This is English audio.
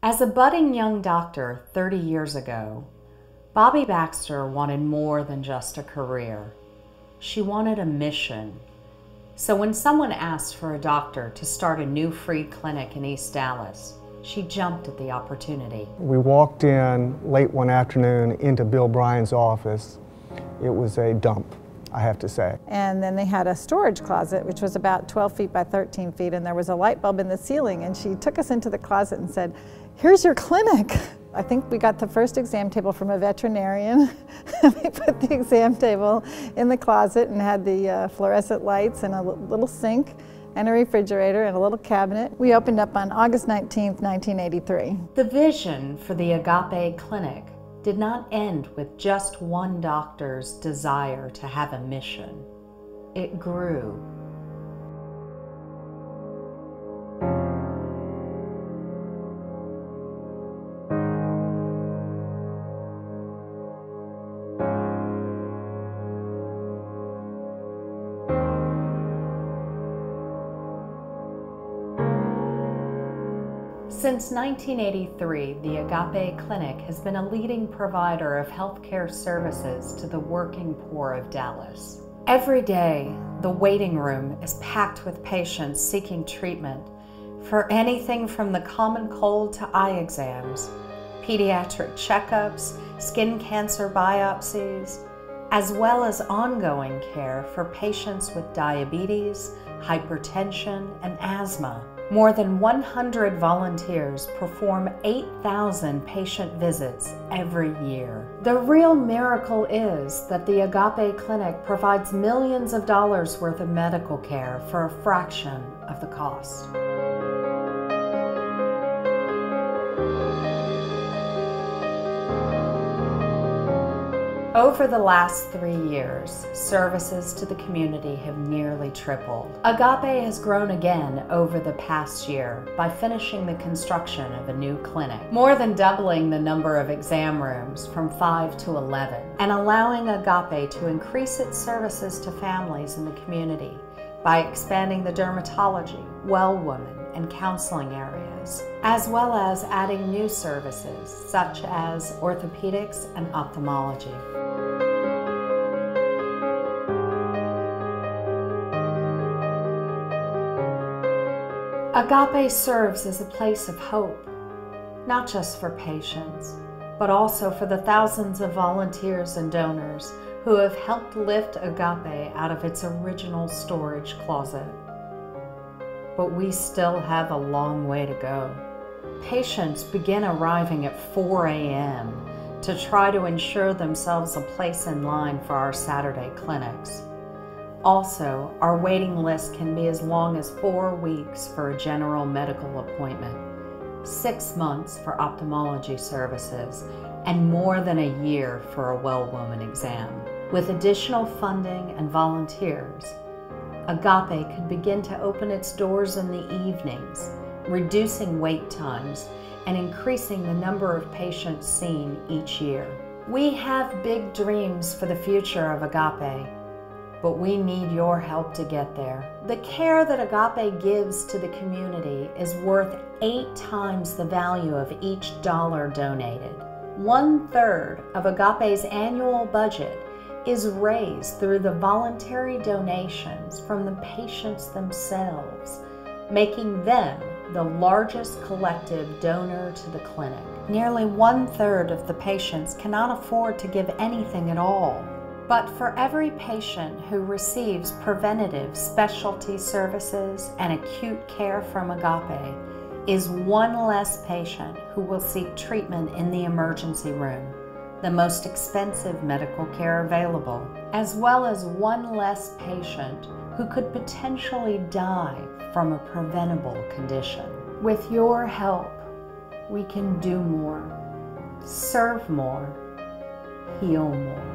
As a budding young doctor 30 years ago, Bobby Baxter wanted more than just a career. She wanted a mission. So when someone asked for a doctor to start a new free clinic in East Dallas, she jumped at the opportunity. We walked in late one afternoon into Bill Bryan's office. It was a dump, I have to say. And then they had a storage closet, which was about 12 feet by 13 feet, and there was a light bulb in the ceiling, and she took us into the closet and said, "Here's your clinic." I think we got the first exam table from a veterinarian. We put the exam table in the closet and had the fluorescent lights and a little sink and a refrigerator and a little cabinet. We opened up on August 19th, 1983. The vision for the Agape Clinic did not end with just one doctor's desire to have a mission. It grew. Since 1983, the Agape Clinic has been a leading provider of healthcare services to the working poor of Dallas. Every day, the waiting room is packed with patients seeking treatment for anything from the common cold to eye exams, pediatric checkups, skin cancer biopsies, as well as ongoing care for patients with diabetes, hypertension, and asthma. More than 100 volunteers perform 8,000 patient visits every year. The real miracle is that the Agape Clinic provides millions of dollars worth of medical care for a fraction of the cost. Over the last 3 years, services to the community have nearly tripled. Agape has grown again over the past year by finishing the construction of a new clinic, more than doubling the number of exam rooms from 5 to 11, and allowing Agape to increase its services to families in the community by expanding the dermatology, well woman, and counseling areas, as well as adding new services such as orthopedics and ophthalmology. Agape serves as a place of hope, not just for patients, but also for the thousands of volunteers and donors who have helped lift Agape out of its original storage closet. But we still have a long way to go. Patients begin arriving at 4 a.m. to try to ensure themselves a place in line for our Saturday clinics. Also, our waiting list can be as long as 4 weeks for a general medical appointment, 6 months for ophthalmology services, and more than a year for a well woman exam. With additional funding and volunteers, Agape could begin to open its doors in the evenings, reducing wait times and increasing the number of patients seen each year. We have big dreams for the future of Agape, but we need your help to get there. The care that Agape gives to the community is worth 8 times the value of each dollar donated. 1/3 of Agape's annual budget is raised through the voluntary donations from the patients themselves, making them the largest collective donor to the clinic. Nearly 1/3 of the patients cannot afford to give anything at all. But for every patient who receives preventative specialty services and acute care from Agape is one less patient who will seek treatment in the emergency room, the most expensive medical care available, as well as one less patient who could potentially die from a preventable condition. With your help, we can do more, serve more, heal more.